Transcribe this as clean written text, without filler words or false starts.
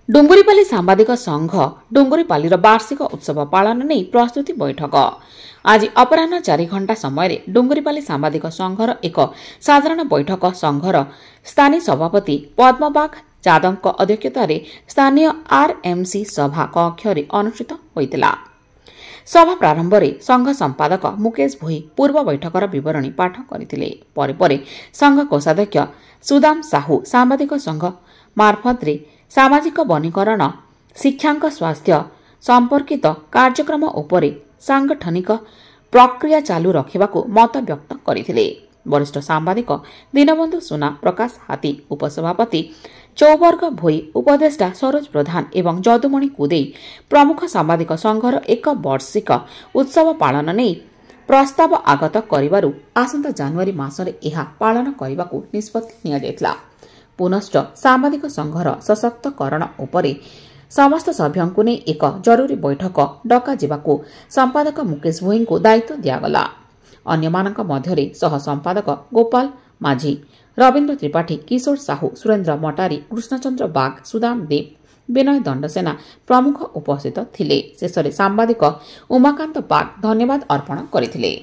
डुंगुरीपाली सांबादिक संघ डुंगुरीपाली वार्षिक उत्सव पालन नहीं प्रस्तुति बैठक आज अपराह 4 घंटा समय डुंगुरीपाली सांबादिक संघर एक साधारण बैठक संघर स्थानीय सभापति पद्मबाग जादव अध्यक्षतार स्थानीय आरएमसी सभा कक्ष अनुष्ठित होता। सभा प्रारंभ में संघ संपादक मुकेश भोई पूर्व बैठकर विवरणी पाठ करते संघ कोषाध्यक्ष सुदाम साहू सांबादिक संघ मार्फत सामाजिक वनीकरण शिक्षांक स्वास्थ्य संपर्कित कार्यक्रम उपरे सांगठनिक प्रक्रिया चालू रखा मत व्यक्त करते। वरिष्ठ सांबादिक दीनबंधु सुना प्रकाश हाथी उपसभापति चौवर्ग भोई उपदेष्टा सरोज प्रधान एवं जदुमणि कुदे प्रमुख सांबादिक संघर एक वार्षिक उत्सव पालन नहीं प्रस्ताव आगत करिबारु आसंता जनवरी मासरे एहा पालन करने निष्पत्ति नियाଯାଇଥିଲା। पुनश्च सांबादिक संघर सशक्तकरण उपरे समस्त सभ्यों ने एक जरूरी बैठक डका जिबाकु संपादक मुकेश भोई को दायित्व दियागला। अन्यमानक मध्यरे सह संपादक गोपाल माझी, रविन्द्र त्रिपाठी, किशोर साहू, सुरेन्द्र मटारी, कृष्णचंद्र बाग, सुदाम देव, विनय दंडसेना प्रमुख उपस्थित थिले। शेषरे सांबादिक उमाकांत बाग धन्यवाद अर्पण करथिले।